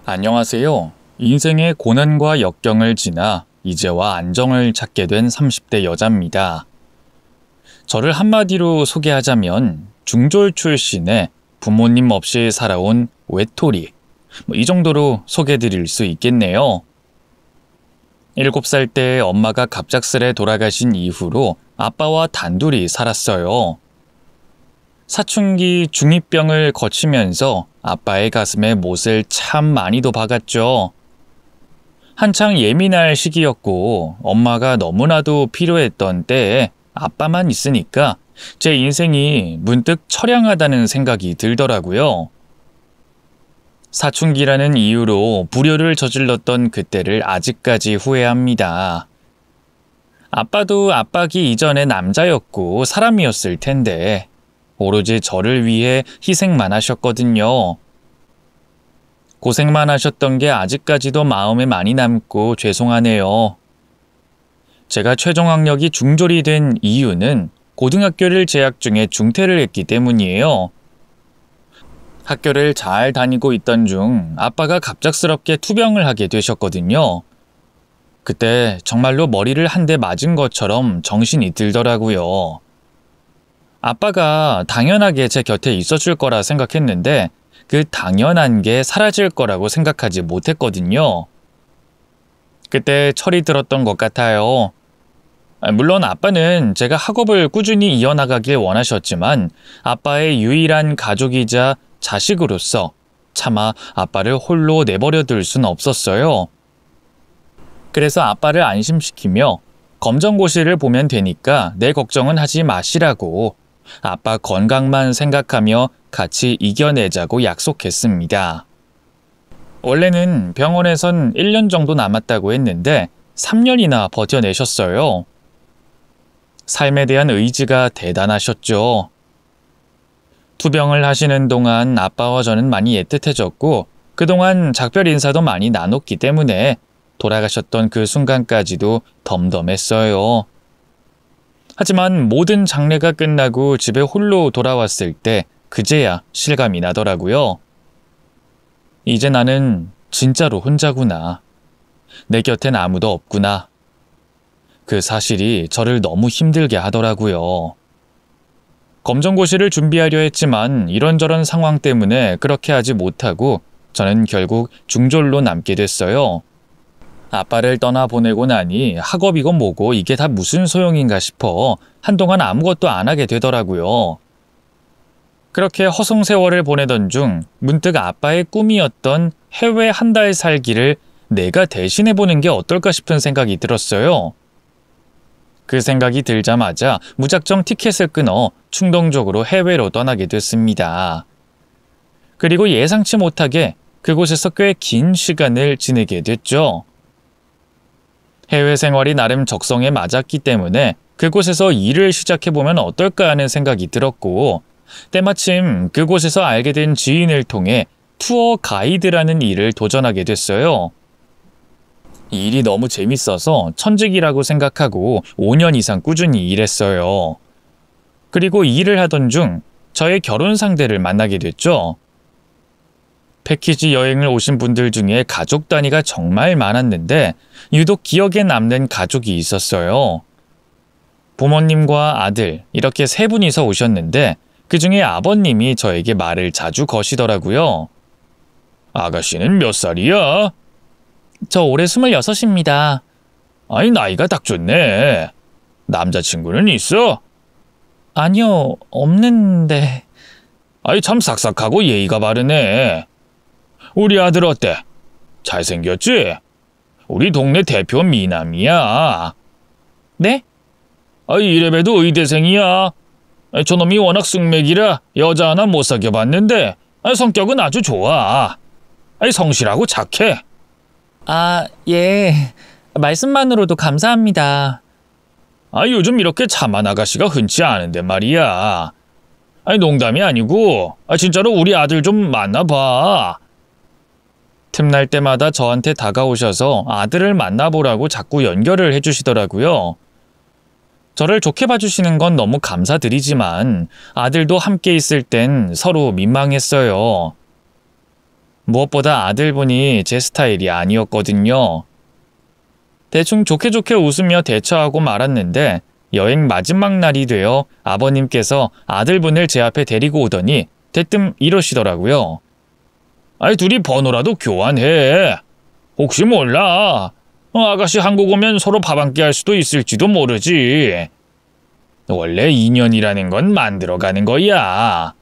안녕하세요. 인생의 고난과 역경을 지나 이제와 안정을 찾게 된 30대 여자입니다. 저를 한마디로 소개하자면 중졸 출신의 부모님 없이 살아온 외톨이, 이 정도로 소개드릴 수 있겠네요. 7살 때 엄마가 갑작스레 돌아가신 이후로 아빠와 단둘이 살았어요. 사춘기 중2병을 거치면서 아빠의 가슴에 못을 참 많이도 박았죠. 한창 예민할 시기였고 엄마가 너무나도 필요했던 때에 아빠만 있으니까 제 인생이 문득 처량하다는 생각이 들더라고요. 사춘기라는 이유로 불효를 저질렀던 그때를 아직까지 후회합니다. 아빠도 아빠기 이전에 남자였고 사람이었을 텐데 오로지 저를 위해 희생만 하셨거든요. 고생만 하셨던 게 아직까지도 마음에 많이 남고 죄송하네요. 제가 최종 학력이 중졸이 된 이유는 고등학교를 재학 중에 중퇴를 했기 때문이에요. 학교를 잘 다니고 있던 중 아빠가 갑작스럽게 투병을 하게 되셨거든요. 그때 정말로 머리를 한 대 맞은 것처럼 정신이 들더라고요. 아빠가 당연하게 제 곁에 있어줄 거라 생각했는데 그 당연한 게 사라질 거라고 생각하지 못했거든요. 그때 철이 들었던 것 같아요. 물론 아빠는 제가 학업을 꾸준히 이어나가길 원하셨지만 아빠의 유일한 가족이자 자식으로서 차마 아빠를 홀로 내버려 둘 순 없었어요. 그래서 아빠를 안심시키며 검정고시를 보면 되니까 내 걱정은 하지 마시라고 아빠 건강만 생각하며 같이 이겨내자고 약속했습니다. 원래는 병원에선 1년 정도 남았다고 했는데 3년이나 버텨내셨어요. 삶에 대한 의지가 대단하셨죠. 투병을 하시는 동안 아빠와 저는 많이 애틋해졌고 그동안 작별 인사도 많이 나눴기 때문에 돌아가셨던 그 순간까지도 덤덤했어요. 하지만 모든 장례가 끝나고 집에 홀로 돌아왔을 때 그제야 실감이 나더라고요. 이제 나는 진짜로 혼자구나. 내 곁엔 아무도 없구나. 그 사실이 저를 너무 힘들게 하더라고요. 검정고시를 준비하려 했지만 이런저런 상황 때문에 그렇게 하지 못하고 저는 결국 중졸로 남게 됐어요. 아빠를 떠나보내고 나니 학업이고 뭐고 이게 다 무슨 소용인가 싶어 한동안 아무것도 안 하게 되더라고요. 그렇게 허송세월을 보내던 중 문득 아빠의 꿈이었던 해외 한 달 살기를 내가 대신해보는 게 어떨까 싶은 생각이 들었어요. 그 생각이 들자마자 무작정 티켓을 끊어 충동적으로 해외로 떠나게 됐습니다. 그리고 예상치 못하게 그곳에서 꽤 긴 시간을 지내게 됐죠. 해외 생활이 나름 적성에 맞았기 때문에 그곳에서 일을 시작해보면 어떨까 하는 생각이 들었고 때마침 그곳에서 알게 된 지인을 통해 투어 가이드라는 일을 도전하게 됐어요. 이 일이 너무 재밌어서 천직이라고 생각하고 5년 이상 꾸준히 일했어요. 그리고 일을 하던 중 저의 결혼 상대를 만나게 됐죠. 패키지 여행을 오신 분들 중에 가족 단위가 정말 많았는데 유독 기억에 남는 가족이 있었어요. 부모님과 아들 이렇게 세 분이서 오셨는데 그중에 아버님이 저에게 말을 자주 거시더라고요. 아가씨는 몇 살이야? 저 올해 26입니다. 아니 나이가 딱 좋네. 남자친구는 있어? 아니요, 없는데. 아이 참 싹싹하고 예의가 바르네. 우리 아들 어때? 잘생겼지? 우리 동네 대표 미남이야. 네? 이래봬도 의대생이야. 저놈이 워낙 쓱맥이라 여자 하나 못 사귀어봤는데 성격은 아주 좋아. 성실하고 착해. 아, 예. 말씀만으로도 감사합니다. 요즘 이렇게 참한 아가씨가 흔치 않은데 말이야. 농담이 아니고 진짜로 우리 아들 좀 만나봐. 틈날 때마다 저한테 다가오셔서 아들을 만나보라고 자꾸 연결을 해주시더라고요. 저를 좋게 봐주시는 건 너무 감사드리지만 아들도 함께 있을 땐 서로 민망했어요. 무엇보다 아들분이 제 스타일이 아니었거든요. 대충 좋게 좋게 웃으며 대처하고 말았는데 여행 마지막 날이 되어 아버님께서 아들분을 제 앞에 데리고 오더니 대뜸 이러시더라고요. 아이, 둘이 번호라도 교환해. 혹시 몰라. 아가씨 한국 오면 서로 밥 한 끼 할 수도 있을지도 모르지. 원래 인연이라는 건 만들어가는 거야.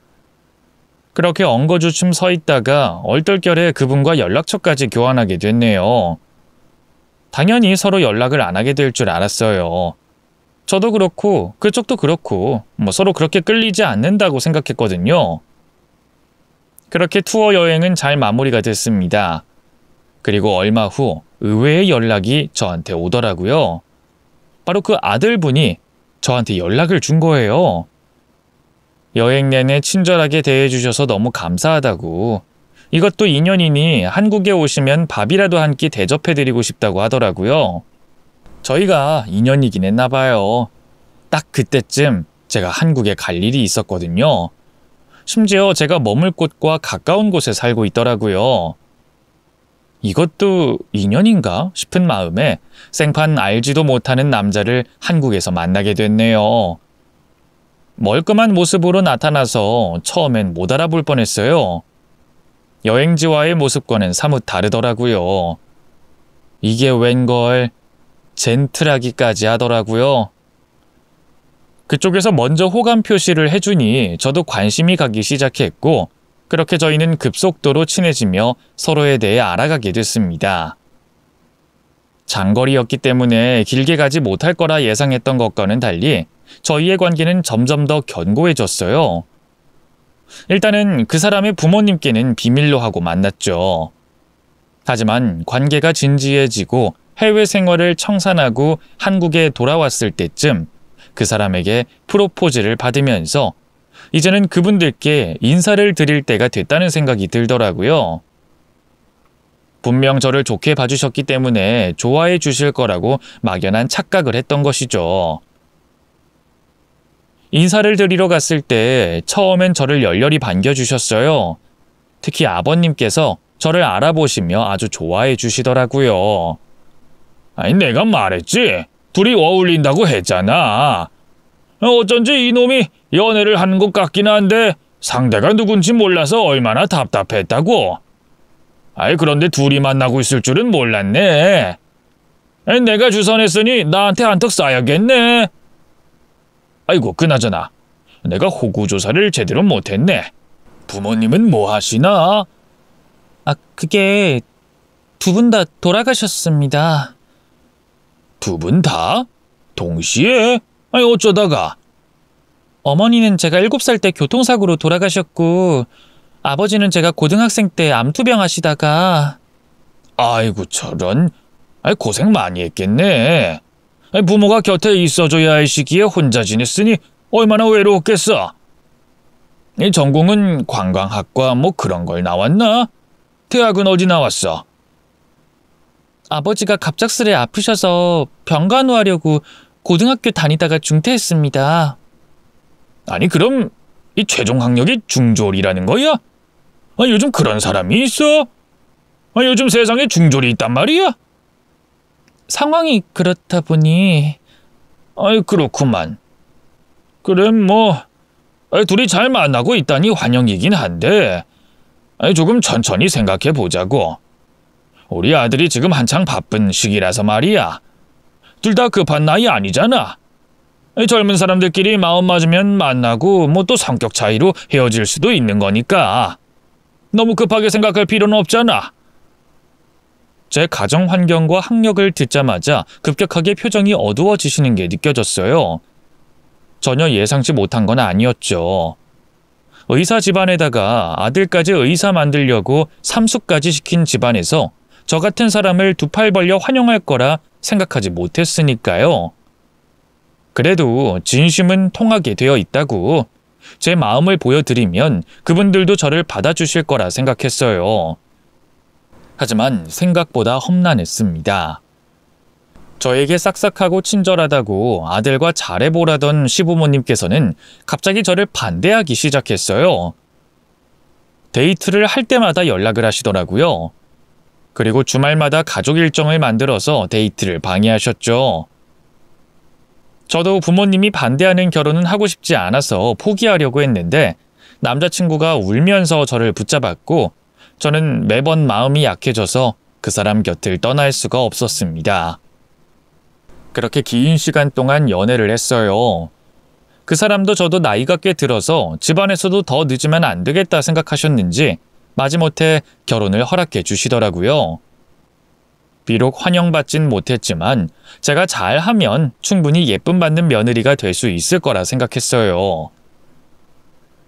그렇게 엉거주춤 서 있다가 얼떨결에 그분과 연락처까지 교환하게 됐네요. 당연히 서로 연락을 안 하게 될 줄 알았어요. 저도 그렇고 그쪽도 그렇고 서로 그렇게 끌리지 않는다고 생각했거든요. 그렇게 투어 여행은 잘 마무리가 됐습니다. 그리고 얼마 후 의외의 연락이 저한테 오더라고요. 바로 그 아들분이 저한테 연락을 준 거예요. 여행 내내 친절하게 대해주셔서 너무 감사하다고, 이것도 인연이니 한국에 오시면 밥이라도 한 끼 대접해드리고 싶다고 하더라고요. 저희가 인연이긴 했나 봐요. 딱 그때쯤 제가 한국에 갈 일이 있었거든요. 심지어 제가 머물 곳과 가까운 곳에 살고 있더라고요. 이것도 인연인가 싶은 마음에 생판 알지도 못하는 남자를 한국에서 만나게 됐네요. 멀끔한 모습으로 나타나서 처음엔 못 알아볼 뻔했어요. 여행지와의 모습과는 사뭇 다르더라고요. 이게 웬걸 젠틀하기까지 하더라고요. 그쪽에서 먼저 호감 표시를 해주니 저도 관심이 가기 시작했고, 그렇게 저희는 급속도로 친해지며 서로에 대해 알아가게 됐습니다. 장거리였기 때문에 길게 가지 못할 거라 예상했던 것과는 달리 저희의 관계는 점점 더 견고해졌어요. 일단은 그 사람의 부모님께는 비밀로 하고 만났죠. 하지만 관계가 진지해지고 해외 생활을 청산하고 한국에 돌아왔을 때쯤 그 사람에게 프로포즈를 받으면서 이제는 그분들께 인사를 드릴 때가 됐다는 생각이 들더라고요. 분명 저를 좋게 봐주셨기 때문에 좋아해 주실 거라고 막연한 착각을 했던 것이죠. 인사를 드리러 갔을 때 처음엔 저를 열렬히 반겨주셨어요. 특히 아버님께서 저를 알아보시며 아주 좋아해 주시더라고요. 아니, 내가 말했지. 둘이 어울린다고 했잖아. 어쩐지 이놈이 연애를 하는 것 같긴 한데 상대가 누군지 몰라서 얼마나 답답했다고. 아이, 그런데 둘이 만나고 있을 줄은 몰랐네. 내가 주선했으니 나한테 한턱 쏴야겠네. 아이고, 그나저나 내가 호구 조사를 제대로 못했네. 부모님은 뭐 하시나? 그게 두 분 다 돌아가셨습니다. 두 분 다? 동시에? 아니, 어쩌다가? 어머니는 제가 7살 때 교통사고로 돌아가셨고, 아버지는 제가 고등학생 때 암투병 하시다가. 아이고, 저런. 아이, 고생 많이 했겠네. 아이, 부모가 곁에 있어줘야 할 시기에 혼자 지냈으니 얼마나 외로웠겠어. 이 전공은 관광학과 뭐 그런 걸 나왔나? 대학은 어디 나왔어? 아버지가 갑작스레 아프셔서 병간호하려고 고등학교 다니다가 중퇴했습니다. 아니, 그럼 이 최종 학력이 중졸이라는 거야? 요즘 그런 사람이 있어? 요즘 세상에 중졸이 있단 말이야? 상황이 그렇다 보니. 그렇구만. 그래, 뭐 둘이 잘 만나고 있다니 환영이긴 한데 조금 천천히 생각해 보자고. 우리 아들이 지금 한창 바쁜 시기라서 말이야. 둘 다 급한 나이 아니잖아. 젊은 사람들끼리 마음 맞으면 만나고 뭐 또 성격 차이로 헤어질 수도 있는 거니까 너무 급하게 생각할 필요는 없잖아. 제 가정 환경과 학력을 듣자마자 급격하게 표정이 어두워지시는 게 느껴졌어요. 전혀 예상치 못한 건 아니었죠. 의사 집안에다가 아들까지 의사 만들려고 삼수까지 시킨 집안에서 저 같은 사람을 두 팔 벌려 환영할 거라 생각하지 못했으니까요. 그래도 진심은 통하게 되어 있다고 제 마음을 보여드리면 그분들도 저를 받아주실 거라 생각했어요. 하지만 생각보다 험난했습니다. 저에게 싹싹하고 친절하다고 아들과 잘해보라던 시부모님께서는 갑자기 저를 반대하기 시작했어요. 데이트를 할 때마다 연락을 하시더라고요. 그리고 주말마다 가족 일정을 만들어서 데이트를 방해하셨죠. 저도 부모님이 반대하는 결혼은 하고 싶지 않아서 포기하려고 했는데 남자친구가 울면서 저를 붙잡았고 저는 매번 마음이 약해져서 그 사람 곁을 떠날 수가 없었습니다. 그렇게 긴 시간 동안 연애를 했어요. 그 사람도 저도 나이가 꽤 들어서 집안에서도 더 늦으면 안 되겠다 생각하셨는지 마지못해 결혼을 허락해 주시더라고요. 비록 환영받진 못했지만 제가 잘하면 충분히 예쁨 받는 며느리가 될 수 있을 거라 생각했어요.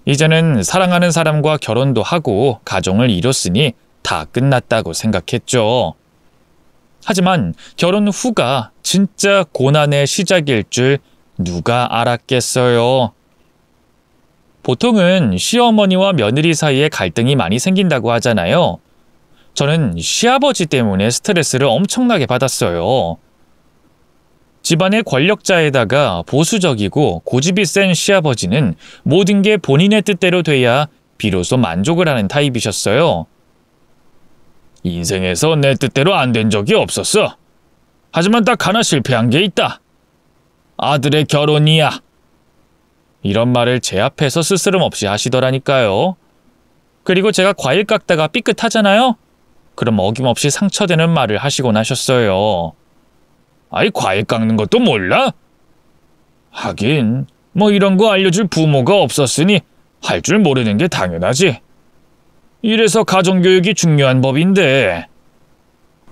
이제는 사랑하는 사람과 결혼도 하고 가정을 이뤘으니 다 끝났다고 생각했죠. 하지만 결혼 후가 진짜 고난의 시작일 줄 누가 알았겠어요. 보통은 시어머니와 며느리 사이에 갈등이 많이 생긴다고 하잖아요. 저는 시아버지 때문에 스트레스를 엄청나게 받았어요. 집안의 권력자에다가 보수적이고 고집이 센 시아버지는 모든 게 본인의 뜻대로 돼야 비로소 만족을 하는 타입이셨어요. 인생에서 내 뜻대로 안 된 적이 없었어. 하지만 딱 하나 실패한 게 있다. 아들의 결혼이야. 이런 말을 제 앞에서 스스럼 없이 하시더라니까요. 그리고 제가 과일 깎다가 삐끗하잖아요. 그럼 어김없이 상처되는 말을 하시곤 하셨어요. 아이, 과일 깎는 것도 몰라? 하긴 뭐 이런 거 알려줄 부모가 없었으니 할 줄 모르는 게 당연하지. 이래서 가정교육이 중요한 법인데.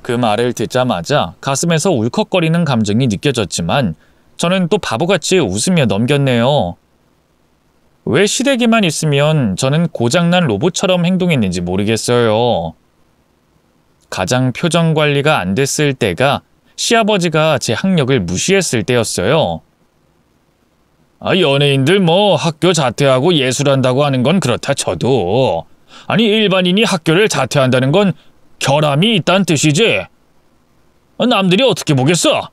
그 말을 듣자마자 가슴에서 울컥거리는 감정이 느껴졌지만 저는 또 바보같이 웃으며 넘겼네요. 왜 시댁에만 있으면 저는 고장난 로봇처럼 행동했는지 모르겠어요. 가장 표정 관리가 안 됐을 때가 시아버지가 제 학력을 무시했을 때였어요. 연예인들 뭐 학교 자퇴하고 예술한다고 하는 건 그렇다 쳐도 아니 일반인이 학교를 자퇴한다는 건 결함이 있다는 뜻이지. 남들이 어떻게 보겠어?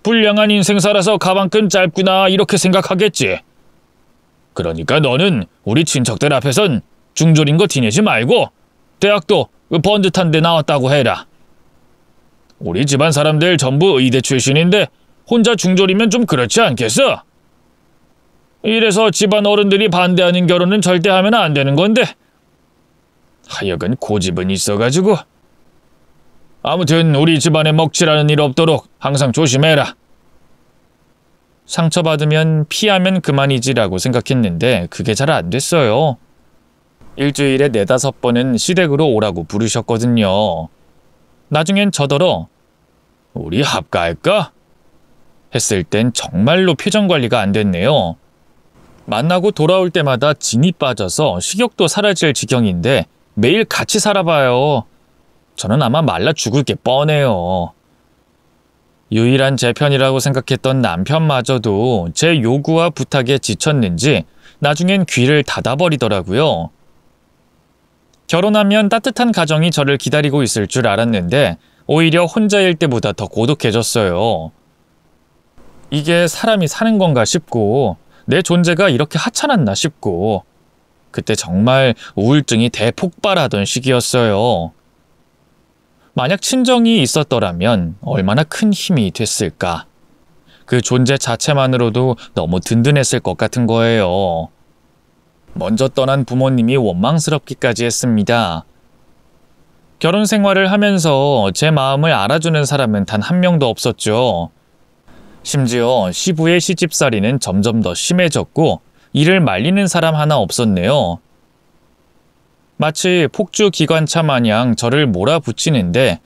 불량한 인생 살아서 가방끈 짧구나 이렇게 생각하겠지. 그러니까 너는 우리 친척들 앞에선 중졸인 거 티내지 말고 대학도 번듯한 데 나왔다고 해라. 우리 집안 사람들 전부 의대 출신인데 혼자 중졸이면 좀 그렇지 않겠어? 이래서 집안 어른들이 반대하는 결혼은 절대 하면 안 되는 건데 하여간 고집은 있어가지고. 아무튼 우리 집안에 먹칠하는 일 없도록 항상 조심해라. 상처받으면 피하면 그만이지라고 생각했는데 그게 잘 안 됐어요. 일주일에 4-5번은 시댁으로 오라고 부르셨거든요. 나중엔 저더러 우리 합가할까? 했을 땐 정말로 표정 관리가 안 됐네요. 만나고 돌아올 때마다 진이 빠져서 식욕도 사라질 지경인데 매일 같이 살아봐요. 저는 아마 말라 죽을 게 뻔해요. 유일한 제 편이라고 생각했던 남편마저도 제 요구와 부탁에 지쳤는지 나중엔 귀를 닫아버리더라고요. 결혼하면 따뜻한 가정이 저를 기다리고 있을 줄 알았는데 오히려 혼자일 때보다 더 고독해졌어요. 이게 사람이 사는 건가 싶고 내 존재가 이렇게 하찮았나 싶고 그때 정말 우울증이 대폭발하던 시기였어요. 만약 친정이 있었더라면 얼마나 큰 힘이 됐을까. 그 존재 자체만으로도 너무 든든했을 것 같은 거예요. 먼저 떠난 부모님이 원망스럽기까지 했습니다. 결혼 생활을 하면서 제 마음을 알아주는 사람은 단 한 명도 없었죠. 심지어 시부의 시집살이는 점점 더 심해졌고 이를 말리는 사람 하나 없었네요. 마치 폭주 기관차 마냥 저를 몰아붙이는데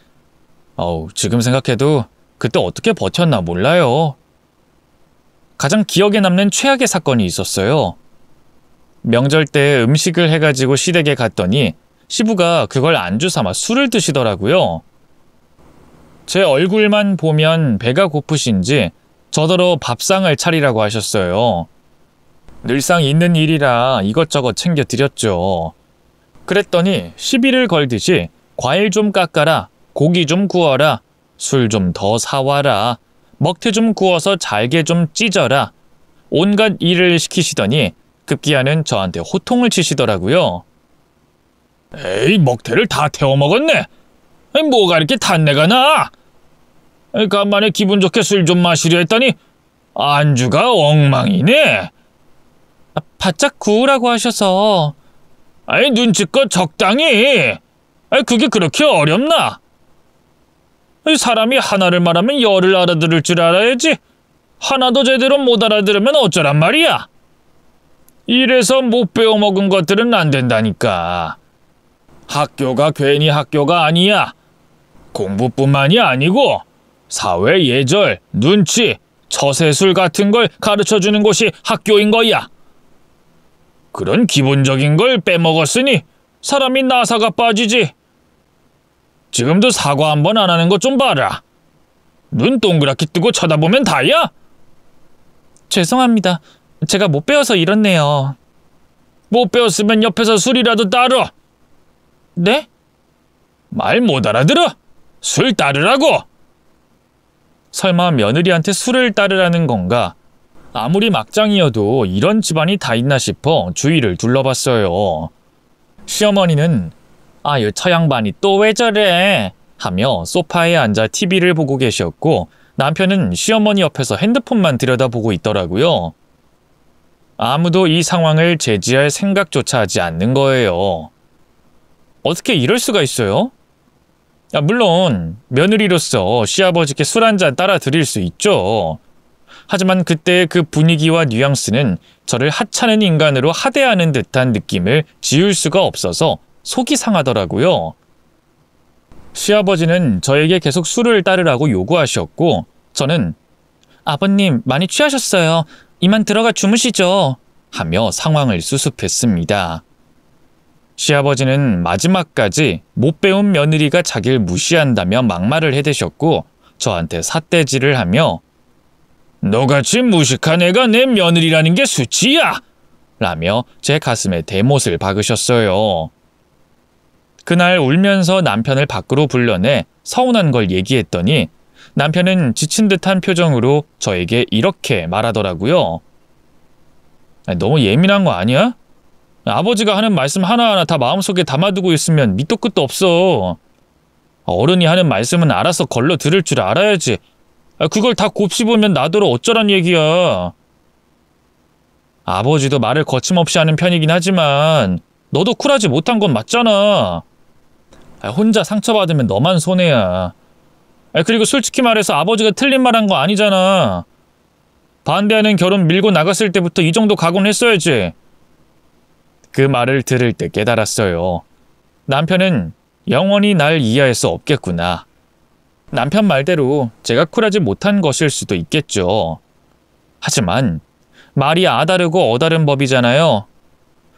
지금 생각해도 그때 어떻게 버텼나 몰라요. 가장 기억에 남는 최악의 사건이 있었어요. 명절 때 음식을 해가지고 시댁에 갔더니 시부가 그걸 안주 삼아 술을 드시더라고요. 제 얼굴만 보면 배가 고프신지 저더러 밥상을 차리라고 하셨어요. 늘상 있는 일이라 이것저것 챙겨드렸죠. 그랬더니 시비를 걸듯이 과일 좀 깎아라, 고기 좀 구워라, 술 좀 더 사와라, 먹태 좀 구워서 잘게 좀 찢어라, 온갖 일을 시키시더니 급기야는 저한테 호통을 치시더라고요. 에이, 먹태를 다 태워 먹었네. 아니, 뭐가 이렇게 단내가 나? 아니, 간만에 기분 좋게 술 좀 마시려 했더니 안주가 엉망이네. 바짝 구우라고 하셔서. 아니, 눈치껏 적당히. 아니, 그게 그렇게 어렵나? 아니, 사람이 하나를 말하면 열을 알아들을 줄 알아야지. 하나도 제대로 못 알아들으면 어쩌란 말이야. 이래서 못 배워 먹은 것들은 안 된다니까. 학교가 괜히 학교가 아니야. 공부뿐만이 아니고 사회 예절, 눈치, 처세술 같은 걸 가르쳐주는 곳이 학교인 거야. 그런 기본적인 걸 빼먹었으니 사람이 나사가 빠지지. 지금도 사과 한 번 안 하는 것 좀 봐라. 눈 동그랗게 뜨고 쳐다보면 다야? 죄송합니다. 제가 못 배워서 이렇네요. 못 배웠으면 옆에서 술이라도 따르. 네? 말 못 알아들어? 술 따르라고. 설마 며느리한테 술을 따르라는 건가? 아무리 막장이어도 이런 집안이 다 있나 싶어 주위를 둘러봤어요. 시어머니는 아유, 저 양반이 또 왜 저래? 하며 소파에 앉아 TV를 보고 계셨고, 남편은 시어머니 옆에서 핸드폰만 들여다보고 있더라고요. 아무도 이 상황을 제지할 생각조차 하지 않는 거예요. 어떻게 이럴 수가 있어요? 물론 며느리로서 시아버지께 술 한잔 따라 드릴 수 있죠. 하지만 그때의 그 분위기와 뉘앙스는 저를 하찮은 인간으로 하대하는 듯한 느낌을 지울 수가 없어서 속이 상하더라고요. 시아버지는 저에게 계속 술을 따르라고 요구하셨고, 저는 아버님 많이 취하셨어요. 이만 들어가 주무시죠. 하며 상황을 수습했습니다. 시아버지는 마지막까지 못 배운 며느리가 자기를 무시한다며 막말을 해대셨고, 저한테 삿대질을 하며 너같이 무식한 애가 내 며느리라는 게 수치야! 라며 제 가슴에 대못을 박으셨어요. 그날 울면서 남편을 밖으로 불러내 서운한 걸 얘기했더니 남편은 지친 듯한 표정으로 저에게 이렇게 말하더라고요. 너무 예민한 거 아니야? 아버지가 하는 말씀 하나하나 다 마음속에 담아두고 있으면 밑도 끝도 없어. 어른이 하는 말씀은 알아서 걸러 들을 줄 알아야지. 그걸 다 곱씹으면 나더러 어쩌란 얘기야. 아버지도 말을 거침없이 하는 편이긴 하지만 너도 쿨하지 못한 건 맞잖아. 혼자 상처받으면 너만 손해야. 그리고 솔직히 말해서 아버지가 틀린 말 한 거 아니잖아. 반대하는 결혼 밀고 나갔을 때부터 이 정도 각오는 했어야지. 그 말을 들을 때 깨달았어요. 남편은 영원히 날 이해할 수 없겠구나. 남편 말대로 제가 쿨하지 못한 것일 수도 있겠죠. 하지만 말이 아다르고 어다른 법이잖아요.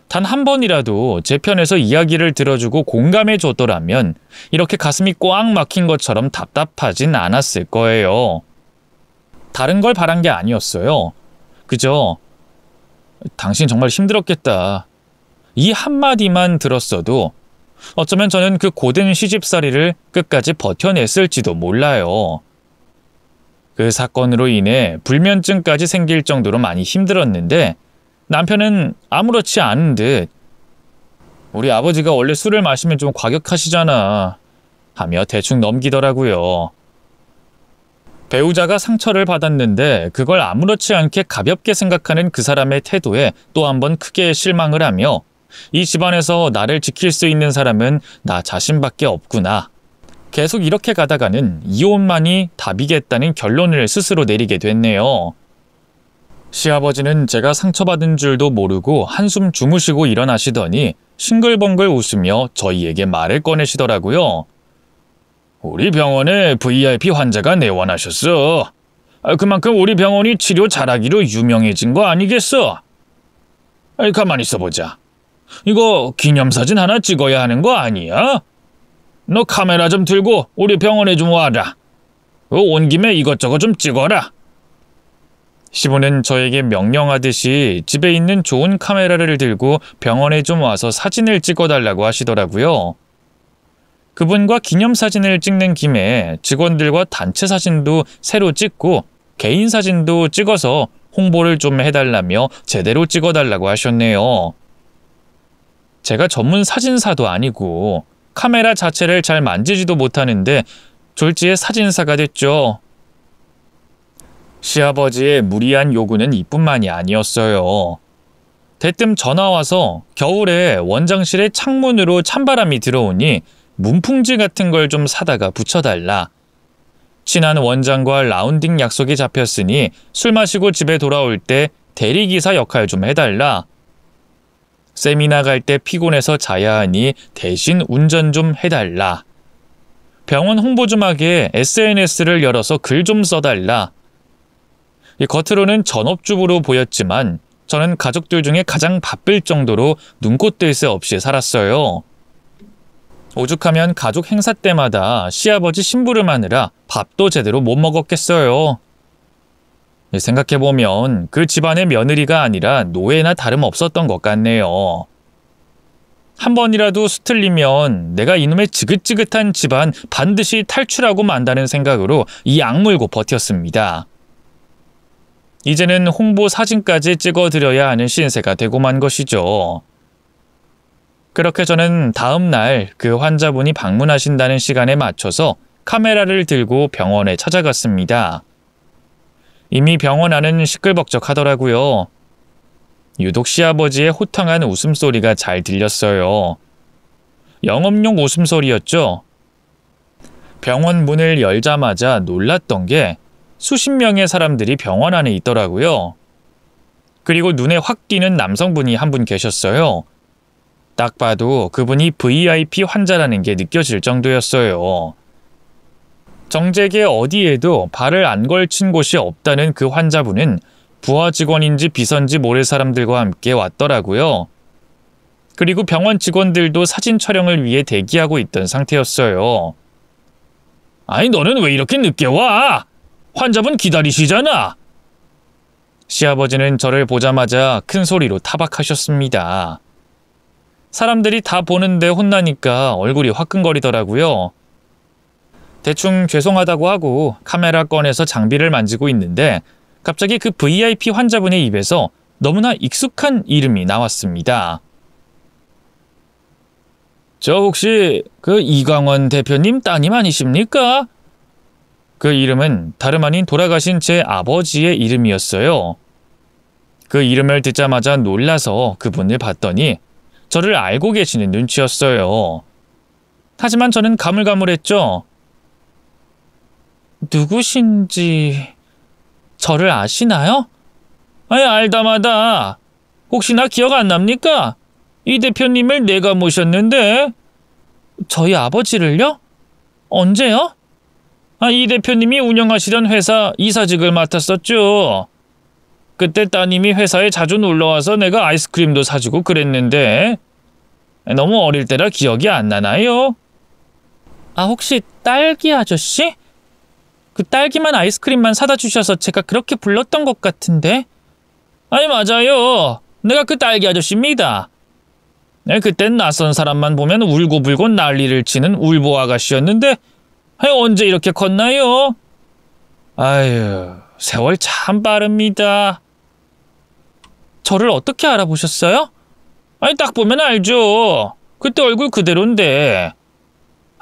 단 한 번이라도 제 편에서 이야기를 들어주고 공감해 줬더라면 이렇게 가슴이 꽉 막힌 것처럼 답답하진 않았을 거예요. 다른 걸 바란 게 아니었어요. 그저 당신 정말 힘들었겠다. 이 한마디만 들었어도 어쩌면 저는 그 고된 시집살이를 끝까지 버텨냈을지도 몰라요. 그 사건으로 인해 불면증까지 생길 정도로 많이 힘들었는데 남편은 아무렇지 않은 듯 우리 아버지가 원래 술을 마시면 좀 과격하시잖아 하며 대충 넘기더라고요. 배우자가 상처를 받았는데 그걸 아무렇지 않게 가볍게 생각하는 그 사람의 태도에 또 한 번 크게 실망을 하며 이 집안에서 나를 지킬 수 있는 사람은 나 자신밖에 없구나. 계속 이렇게 가다가는 이혼만이 답이겠다는 결론을 스스로 내리게 됐네요. 시아버지는 제가 상처받은 줄도 모르고 한숨 주무시고 일어나시더니 싱글벙글 웃으며 저희에게 말을 꺼내시더라고요. 우리 병원에 VIP 환자가 내원하셨어. 그만큼 우리 병원이 치료 잘하기로 유명해진 거 아니겠어? 가만히 있어보자. 이거 기념사진 하나 찍어야 하는 거 아니야? 너 카메라 좀 들고 우리 병원에 좀 와라. 온 김에 이것저것 좀 찍어라. 시부는 저에게 명령하듯이 집에 있는 좋은 카메라를 들고 병원에 좀 와서 사진을 찍어달라고 하시더라고요. 그분과 기념사진을 찍는 김에 직원들과 단체 사진도 새로 찍고 개인 사진도 찍어서 홍보를 좀 해달라며 제대로 찍어달라고 하셨네요. 제가 전문 사진사도 아니고 카메라 자체를 잘 만지지도 못하는데 졸지에 사진사가 됐죠. 시아버지의 무리한 요구는 이뿐만이 아니었어요. 대뜸 전화 와서 겨울에 원장실에 창문으로 찬바람이 들어오니 문풍지 같은 걸 좀 사다가 붙여달라. 친한 원장과 라운딩 약속이 잡혔으니 술 마시고 집에 돌아올 때 대리기사 역할 좀 해달라. 세미나 갈 때 피곤해서 자야 하니 대신 운전 좀 해달라. 병원 홍보 좀 하게 SNS를 열어서 글 좀 써달라. 겉으로는 전업주부로 보였지만 저는 가족들 중에 가장 바쁠 정도로 눈코 뜰 새 없이 살았어요. 오죽하면 가족 행사 때마다 시아버지 심부름하느라 밥도 제대로 못 먹었겠어요. 생각해보면 그 집안의 며느리가 아니라 노예나 다름없었던 것 같네요. 한 번이라도 수틀리면 내가 이놈의 지긋지긋한 집안 반드시 탈출하고 만다는 생각으로 이 악물고 버텼습니다. 이제는 홍보 사진까지 찍어드려야 하는 신세가 되고 만 것이죠. 그렇게 저는 다음 날 그 환자분이 방문하신다는 시간에 맞춰서 카메라를 들고 병원에 찾아갔습니다. 이미 병원 안은 시끌벅적하더라고요. 유독 시아버지의 호탕한 웃음소리가 잘 들렸어요. 영업용 웃음소리였죠. 병원 문을 열자마자 놀랐던 게 수십 명의 사람들이 병원 안에 있더라고요. 그리고 눈에 확 띄는 남성분이 한 분 계셨어요. 딱 봐도 그분이 VIP 환자라는 게 느껴질 정도였어요. 정재계 어디에도 발을 안 걸친 곳이 없다는 그 환자분은 부하 직원인지 비서인지 모를 사람들과 함께 왔더라고요. 그리고 병원 직원들도 사진 촬영을 위해 대기하고 있던 상태였어요. 아니, 너는 왜 이렇게 늦게 와? 환자분 기다리시잖아. 시아버지는 저를 보자마자 큰 소리로 타박하셨습니다. 사람들이 다 보는데 혼나니까 얼굴이 화끈거리더라고요. 대충 죄송하다고 하고 카메라 꺼내서 장비를 만지고 있는데 갑자기 그 VIP 환자분의 입에서 너무나 익숙한 이름이 나왔습니다. 저 혹시 그 이광원 대표님 따님 아니십니까? 그 이름은 다름 아닌 돌아가신 제 아버지의 이름이었어요. 그 이름을 듣자마자 놀라서 그분을 봤더니 저를 알고 계시는 눈치였어요. 하지만 저는 가물가물했죠. 누구신지 저를 아시나요? 아니, 알다마다. 혹시나 기억 안 납니까? 이 대표님을 내가 모셨는데. 저희 아버지를요? 언제요? 이 대표님이 운영하시던 회사 이사직을 맡았었죠. 그때 따님이 회사에 자주 놀러와서 내가 아이스크림도 사주고 그랬는데 너무 어릴 때라 기억이 안 나나요? 혹시 딸기 아저씨? 그 딸기만 아이스크림만 사다 주셔서 제가 그렇게 불렀던 것 같은데. 아니, 맞아요. 내가 그 딸기 아저씨입니다. 그땐 낯선 사람만 보면 울고불고 난리를 치는 울보 아가씨였는데 언제 이렇게 컸나요? 아유, 세월 참 빠릅니다. 저를 어떻게 알아보셨어요? 아니, 딱 보면 알죠. 그때 얼굴 그대로인데.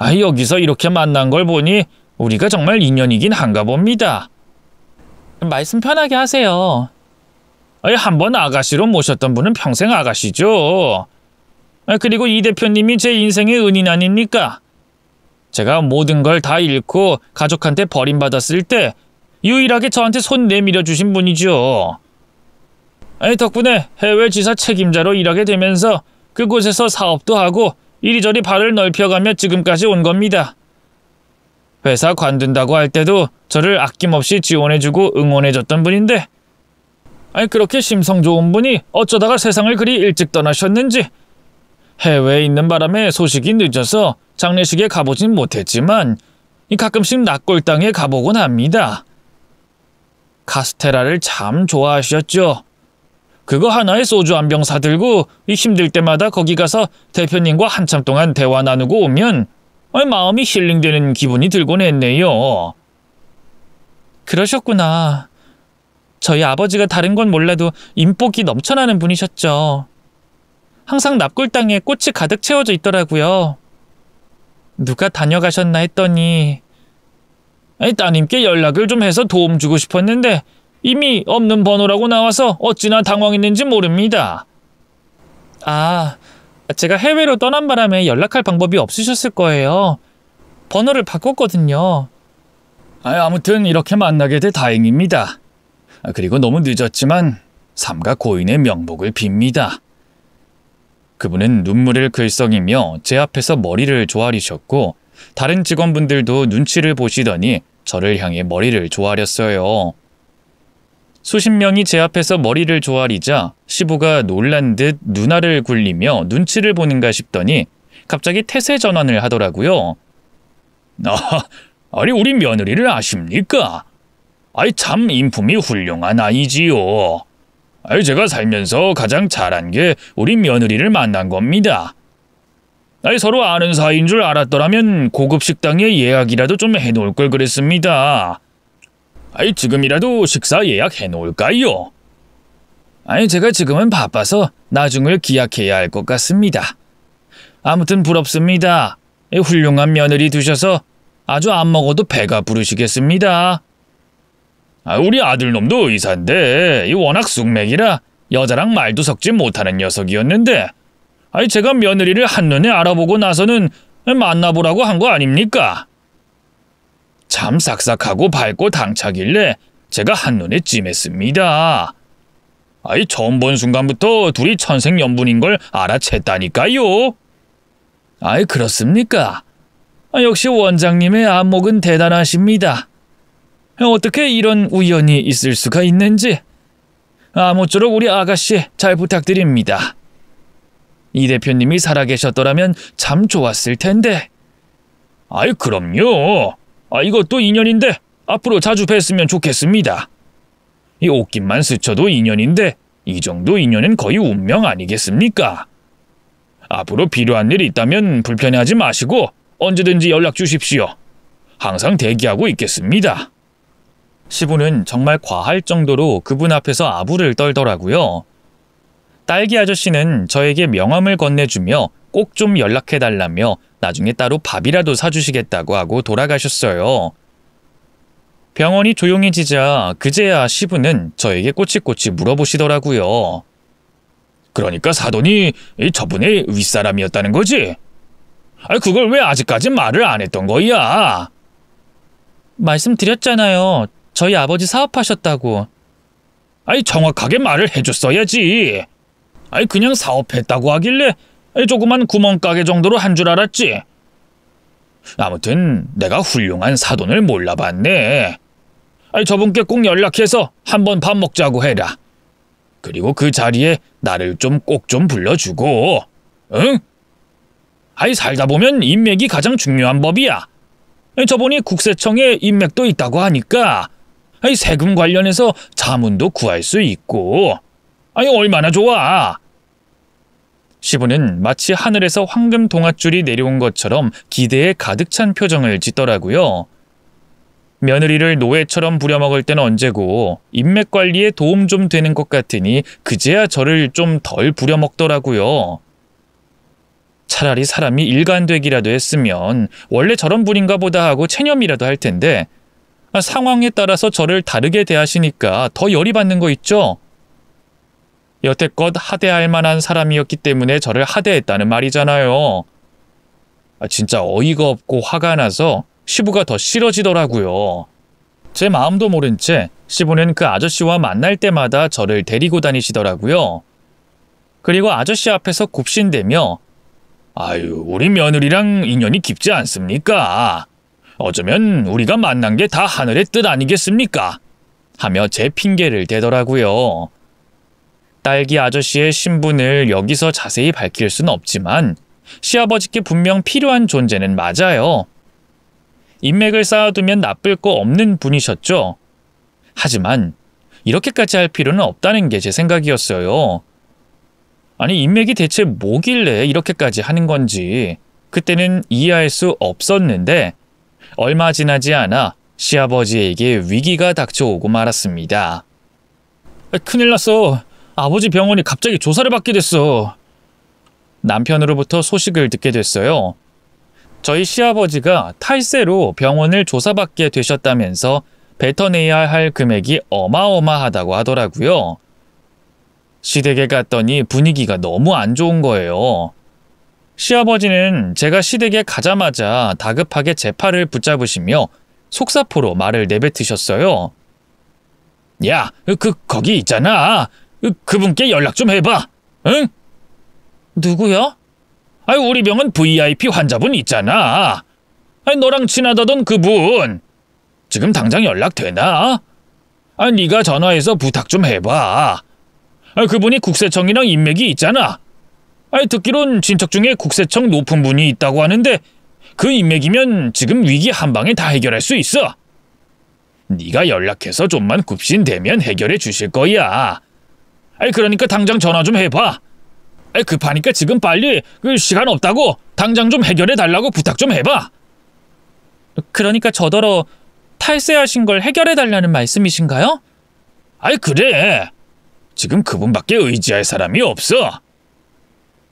여기서 이렇게 만난 걸 보니 우리가 정말 인연이긴 한가 봅니다. 말씀 편하게 하세요. 한번 아가씨로 모셨던 분은 평생 아가씨죠. 그리고 이 대표님이 제 인생의 은인 아닙니까? 제가 모든 걸 다 잃고 가족한테 버림받았을 때 유일하게 저한테 손 내밀어 주신 분이죠. 덕분에 해외 지사 책임자로 일하게 되면서 그곳에서 사업도 하고 이리저리 발을 넓혀가며 지금까지 온 겁니다. 회사 관둔다고 할 때도 저를 아낌없이 지원해주고 응원해줬던 분인데 그렇게 심성 좋은 분이 어쩌다가 세상을 그리 일찍 떠나셨는지 해외에 있는 바람에 소식이 늦어서 장례식에 가보진 못했지만 가끔씩 낙골당에 가보곤 합니다. 카스테라를 참 좋아하셨죠. 그거 하나에 소주 한 병 사들고 힘들 때마다 거기 가서 대표님과 한참 동안 대화 나누고 오면 마음이 힐링되는 기분이 들곤 했네요. 그러셨구나. 저희 아버지가 다른 건 몰라도 인복이 넘쳐나는 분이셨죠. 항상 납골당에 꽃이 가득 채워져 있더라고요. 누가 다녀가셨나 했더니 따님께 연락을 좀 해서 도움 주고 싶었는데 이미 없는 번호라고 나와서 어찌나 당황했는지 모릅니다. 아, 제가 해외로 떠난 바람에 연락할 방법이 없으셨을 거예요. 번호를 바꿨거든요. 아무튼 이렇게 만나게 돼 다행입니다. 그리고 너무 늦었지만 삼가 고인의 명복을 빕니다. 그분은 눈물을 글썽이며 제 앞에서 머리를 조아리셨고 다른 직원분들도 눈치를 보시더니 저를 향해 머리를 조아렸어요. 수십 명이 제 앞에서 머리를 조아리자 시부가 놀란 듯 눈알을 굴리며 눈치를 보는가 싶더니 갑자기 태세 전환을 하더라고요. 아니 우리 며느리를 아십니까? 참 인품이 훌륭한 아이지요. 제가 살면서 가장 잘한 게 우리 며느리를 만난 겁니다. 서로 아는 사이인 줄 알았더라면 고급 식당에 예약이라도 좀 해놓을 걸 그랬습니다. 지금이라도 식사 예약해 놓을까요? 제가 지금은 바빠서 나중을 기약해야 할 것 같습니다. 아무튼 부럽습니다. 훌륭한 며느리 두셔서 아주 안 먹어도 배가 부르시겠습니다. 우리 아들놈도 의사인데 워낙 쑥맥이라 여자랑 말도 섞지 못하는 녀석이었는데 제가 며느리를 한눈에 알아보고 나서는 만나보라고 한 거 아닙니까? 참 싹싹하고 밝고 당차길래 제가 한눈에 찜했습니다. 처음 본 순간부터 둘이 천생연분인 걸 알아챘다니까요. 그렇습니까? 역시 원장님의 안목은 대단하십니다. 어떻게 이런 우연이 있을 수가 있는지. 아무쪼록 우리 아가씨 잘 부탁드립니다. 이 대표님이 살아계셨더라면 참 좋았을 텐데. 그럼요. 이것도 인연인데 앞으로 자주 뵀으면 좋겠습니다. 이 옷깃만 스쳐도 인연인데 이 정도 인연은 거의 운명 아니겠습니까? 앞으로 필요한 일 있다면 불편해하지 마시고 언제든지 연락 주십시오. 항상 대기하고 있겠습니다. 시부는 정말 과할 정도로 그분 앞에서 아부를 떨더라고요. 딸기 아저씨는 저에게 명함을 건네주며 꼭 좀 연락해달라며 나중에 따로 밥이라도 사주시겠다고 하고 돌아가셨어요. 병원이 조용해지자 그제야 시부는 저에게 꼬치꼬치 물어보시더라고요. 그러니까 사돈이 저분의 윗사람이었다는 거지? 그걸 왜 아직까지 말을 안 했던 거야? 말씀드렸잖아요. 저희 아버지 사업하셨다고. 정확하게 말을 해줬어야지. 그냥 사업했다고 하길래 조그만 구멍가게 정도로 한 줄 알았지. 아무튼 내가 훌륭한 사돈을 몰라봤네. 저분께 꼭 연락해서 한번 밥 먹자고 해라. 그리고 그 자리에 나를 좀 꼭 좀 불러주고. 응? 살다 보면 인맥이 가장 중요한 법이야. 저분이 국세청에 인맥도 있다고 하니까 세금 관련해서 자문도 구할 수 있고. 얼마나 좋아. 시부는 마치 하늘에서 황금 동아줄이 내려온 것처럼 기대에 가득 찬 표정을 짓더라고요. 며느리를 노예처럼 부려먹을 땐 언제고 인맥 관리에 도움 좀 되는 것 같으니 그제야 저를 좀 덜 부려먹더라고요. 차라리 사람이 일관되기라도 했으면 원래 저런 분인가 보다 하고 체념이라도 할 텐데 상황에 따라서 저를 다르게 대하시니까 더 열이 받는 거 있죠? 여태껏 하대할 만한 사람이었기 때문에 저를 하대했다는 말이잖아요. 진짜 어이가 없고 화가 나서 시부가 더 싫어지더라고요. 제 마음도 모른 채 시부는 그 아저씨와 만날 때마다 저를 데리고 다니시더라고요. 그리고 아저씨 앞에서 굽신대며 우리 며느리랑 인연이 깊지 않습니까? 어쩌면 우리가 만난 게 다 하늘의 뜻 아니겠습니까? 하며 제 핑계를 대더라고요. 딸기 아저씨의 신분을 여기서 자세히 밝힐 순 없지만 시아버지께 분명 필요한 존재는 맞아요. 인맥을 쌓아두면 나쁠 거 없는 분이셨죠. 하지만 이렇게까지 할 필요는 없다는 게 제 생각이었어요. 인맥이 대체 뭐길래 이렇게까지 하는 건지 그때는 이해할 수 없었는데 얼마 지나지 않아 시아버지에게 위기가 닥쳐오고 말았습니다. 큰일 났어. 아버지 병원이 갑자기 조사를 받게 됐어. 남편으로부터 소식을 듣게 됐어요. 저희 시아버지가 탈세로 병원을 조사받게 되셨다면서 뱉어내야 할 금액이 어마어마하다고 하더라고요. 시댁에 갔더니 분위기가 너무 안 좋은 거예요. 시아버지는 제가 시댁에 가자마자 다급하게 제 팔을 붙잡으시며 속사포로 말을 내뱉으셨어요. 야, 거기 있잖아. 그분께 연락 좀 해봐. 응? 누구요? 우리 병원 VIP 환자분 있잖아. 너랑 친하다던 그분. 지금 당장 연락되나? 네가 전화해서 부탁 좀 해봐. 그분이 국세청이랑 인맥이 있잖아. 듣기론 친척 중에 국세청 높은 분이 있다고 하는데 그 인맥이면 지금 위기 한 방에 다 해결할 수 있어. 네가 연락해서 좀만 굽신대면 해결해 주실 거야. 그러니까 당장 전화 좀 해봐. 급하니까 지금 빨리 시간 없다고 당장 좀 해결해 달라고 부탁 좀 해봐. 그러니까 저더러 탈세하신 걸 해결해 달라는 말씀이신가요? 그래. 지금 그분밖에 의지할 사람이 없어.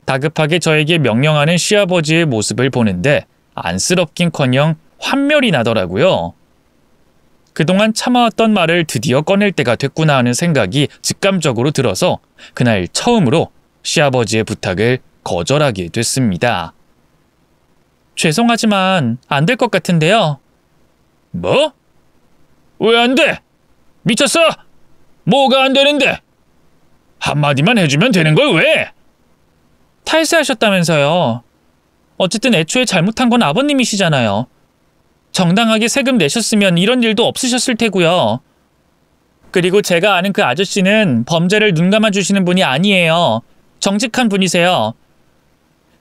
다급하게 저에게 명령하는 시아버지의 모습을 보는데 안쓰럽긴커녕 환멸이 나더라고요. 그동안 참아왔던 말을 드디어 꺼낼 때가 됐구나 하는 생각이 직감적으로 들어서 그날 처음으로 시아버지의 부탁을 거절하게 됐습니다. 죄송하지만 안 될 것 같은데요. 뭐? 왜 안 돼? 미쳤어? 뭐가 안 되는데? 한마디만 해주면 되는 걸 왜? 탈세하셨다면서요. 어쨌든 애초에 잘못한 건 아버님이시잖아요. 정당하게 세금 내셨으면 이런 일도 없으셨을 테고요. 그리고 제가 아는 그 아저씨는 범죄를 눈감아 주시는 분이 아니에요. 정직한 분이세요.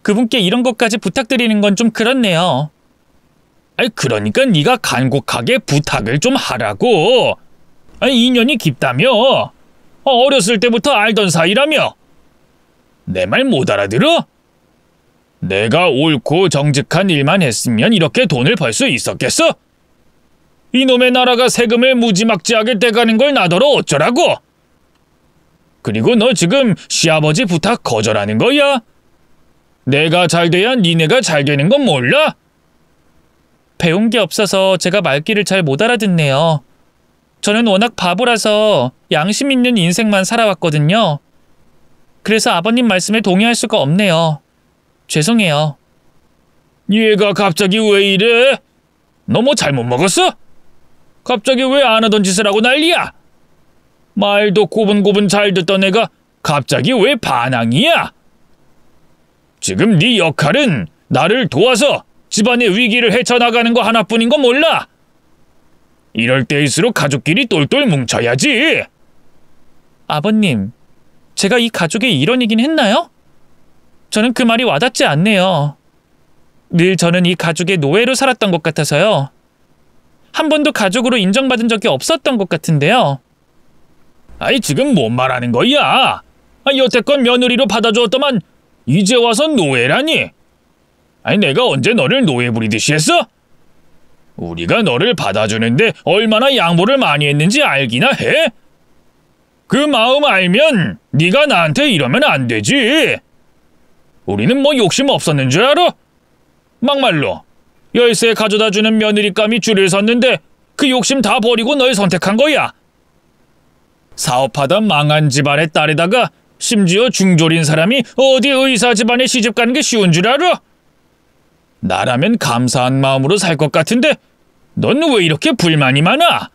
그분께 이런 것까지 부탁드리는 건 좀 그렇네요. 그러니까 네가 간곡하게 부탁을 좀 하라고. 인연이 깊다며. 어렸을 때부터 알던 사이라며. 내 말 못 알아들어? 내가 옳고 정직한 일만 했으면 이렇게 돈을 벌 수 있었겠어? 이놈의 나라가 세금을 무지막지하게 떼가는 걸 나더러 어쩌라고? 그리고 너 지금 시아버지 부탁 거절하는 거야? 내가 잘 돼야 니네가 잘 되는 건 몰라? 배운 게 없어서 제가 말귀를 잘 못 알아듣네요. 저는 워낙 바보라서 양심 있는 인생만 살아왔거든요. 그래서 아버님 말씀에 동의할 수가 없네요. 죄송해요. 얘가 갑자기 왜 이래? 너 뭐 잘못 먹었어? 갑자기 왜 안 하던 짓을 하고 난리야? 말도 고분고분 잘 듣던 애가 갑자기 왜 반항이야? 지금 네 역할은 나를 도와서 집안의 위기를 헤쳐나가는 거 하나뿐인 거 몰라? 이럴 때일수록 가족끼리 똘똘 뭉쳐야지. 아버님, 제가 이 가족의 일원이긴 했나요? 저는 그 말이 와닿지 않네요. 늘 저는 이 가족의 노예로 살았던 것 같아서요. 한 번도 가족으로 인정받은 적이 없었던 것 같은데요. 지금 뭔 말하는 거야? 여태껏 며느리로 받아주었더만 이제 와서 노예라니? 내가 언제 너를 노예 부리듯이 했어? 우리가 너를 받아주는데 얼마나 양보를 많이 했는지 알기나 해? 그 마음 알면 네가 나한테 이러면 안 되지. 우리는 뭐 욕심 없었는 줄 알아? 막말로 열쇠 가져다주는 며느리감이 줄을 섰는데 그 욕심 다 버리고 널 선택한 거야. 사업하다 망한 집안의 딸에다가 심지어 중졸인 사람이 어디 의사 집안에 시집 가는 게 쉬운 줄 알아? 나라면 감사한 마음으로 살 것 같은데 넌 왜 이렇게 불만이 많아?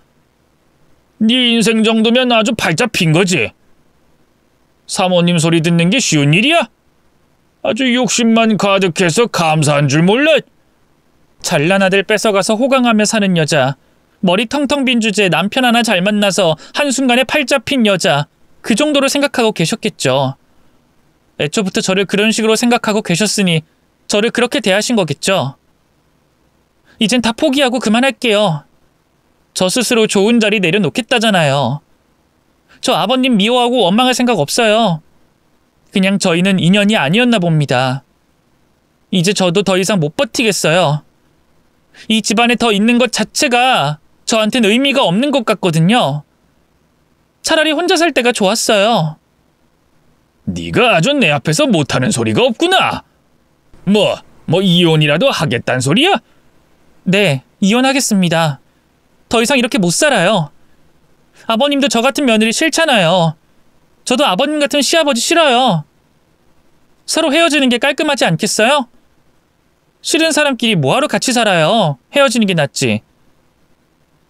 네 인생 정도면 아주 팔자 핀 거지. 사모님 소리 듣는 게 쉬운 일이야? 아주 욕심만 가득해서 감사한 줄 몰라. 잘난 아들 뺏어가서 호강하며 사는 여자, 머리 텅텅 빈 주제에 남편 하나 잘 만나서 한순간에 팔자 핀 여자, 그 정도로 생각하고 계셨겠죠. 애초부터 저를 그런 식으로 생각하고 계셨으니 저를 그렇게 대하신 거겠죠. 이젠 다 포기하고 그만할게요. 저 스스로 좋은 자리 내려놓겠다잖아요. 저 아버님 미워하고 원망할 생각 없어요. 그냥 저희는 인연이 아니었나 봅니다. 이제 저도 더 이상 못 버티겠어요. 이 집안에 더 있는 것 자체가 저한텐 의미가 없는 것 같거든요. 차라리 혼자 살 때가 좋았어요. 네가 아주 내 앞에서 못하는 소리가 없구나. 뭐 이혼이라도 하겠단 소리야? 네, 이혼하겠습니다. 더 이상 이렇게 못 살아요. 아버님도 저 같은 며느리 싫잖아요. 저도 아버님 같은 시아버지 싫어요. 서로 헤어지는 게 깔끔하지 않겠어요? 싫은 사람끼리 뭐하러 같이 살아요? 헤어지는 게 낫지.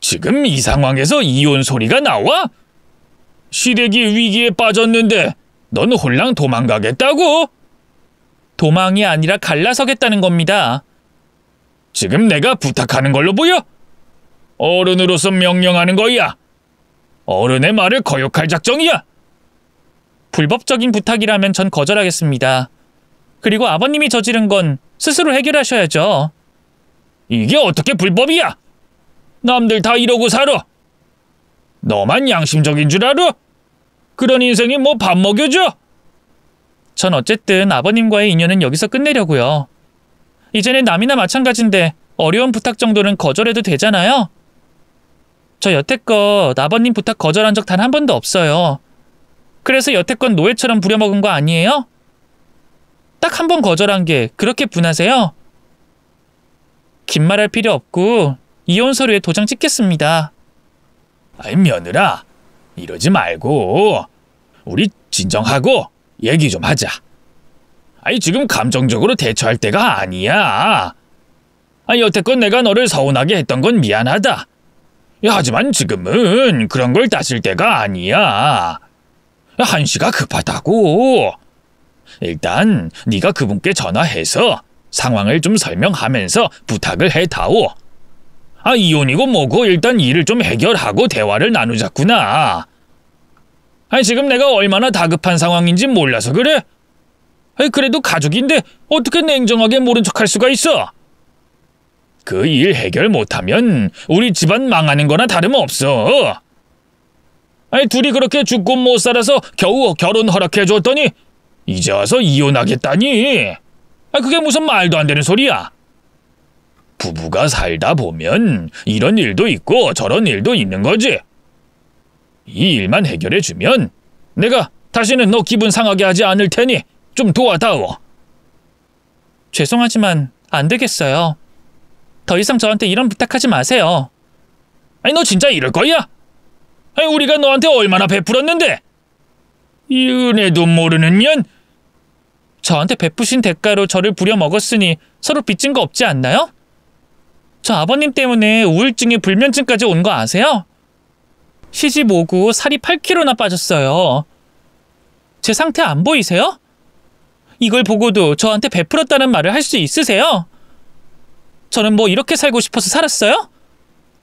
지금 이 상황에서 이혼 소리가 나와? 시래기 위기에 빠졌는데 넌 홀랑 도망가겠다고? 도망이 아니라 갈라서겠다는 겁니다. 지금 내가 부탁하는 걸로 보여? 어른으로서 명령하는 거야. 어른의 말을 거역할 작정이야. 불법적인 부탁이라면 전 거절하겠습니다. 그리고 아버님이 저지른 건 스스로 해결하셔야죠. 이게 어떻게 불법이야? 남들 다 이러고 살아. 너만 양심적인 줄 알아? 그런 인생이 뭐 밥 먹여줘? 전 어쨌든 아버님과의 인연은 여기서 끝내려고요. 이제는 남이나 마찬가지인데 어려운 부탁 정도는 거절해도 되잖아요. 저 여태껏 아버님 부탁 거절한 적 단 한 번도 없어요. 그래서 여태껏 노예처럼 부려먹은 거 아니에요? 딱 한 번 거절한 게 그렇게 분하세요? 긴 말할 필요 없고 이혼 서류에 도장 찍겠습니다. 아이 며느라, 이러지 말고 우리 진정하고 얘기 좀 하자. 아이 지금 감정적으로 대처할 때가 아니야. 여태껏 내가 너를 서운하게 했던 건 미안하다. 하지만 지금은 그런 걸 따질 때가 아니야. 한시가 급하다고. 일단 네가 그분께 전화해서 상황을 좀 설명하면서 부탁을 해다오. 이혼이고 뭐고 일단 일을 좀 해결하고 대화를 나누자꾸나. 지금 내가 얼마나 다급한 상황인지 몰라서 그래? 그래도 가족인데 어떻게 냉정하게 모른 척할 수가 있어? 그 일 해결 못하면 우리 집안 망하는 거나 다름없어. 둘이 그렇게 죽고 못 살아서 겨우 결혼 허락해줬더니 이제 와서 이혼하겠다니. 그게 무슨 말도 안 되는 소리야. 부부가 살다 보면 이런 일도 있고 저런 일도 있는 거지. 이 일만 해결해주면 내가 다시는 너 기분 상하게 하지 않을 테니 좀 도와다오. 죄송하지만 안 되겠어요. 더 이상 저한테 이런 부탁하지 마세요. 너 진짜 이럴 거야? 우리가 너한테 얼마나 베풀었는데. 이 은혜도 모르는 년? 저한테 베푸신 대가로 저를 부려먹었으니 서로 빚진 거 없지 않나요? 저 아버님 때문에 우울증에 불면증까지 온 거 아세요? 시집 오고 살이 8kg나 빠졌어요. 제 상태 안 보이세요? 이걸 보고도 저한테 베풀었다는 말을 할 수 있으세요? 저는 뭐 이렇게 살고 싶어서 살았어요?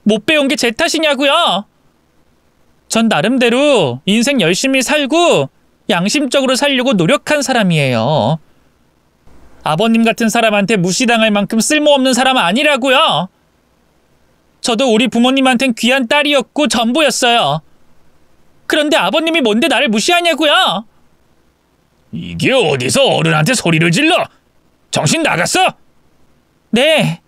못 배운 게 제 탓이냐고요? 전 나름대로 인생 열심히 살고 양심적으로 살려고 노력한 사람이에요. 아버님 같은 사람한테 무시당할 만큼 쓸모없는 사람 아니라고요. 저도 우리 부모님한텐 귀한 딸이었고 전부였어요. 그런데 아버님이 뭔데 나를 무시하냐고요? 이게 어디서 어른한테 소리를 질러? 정신 나갔어? 네,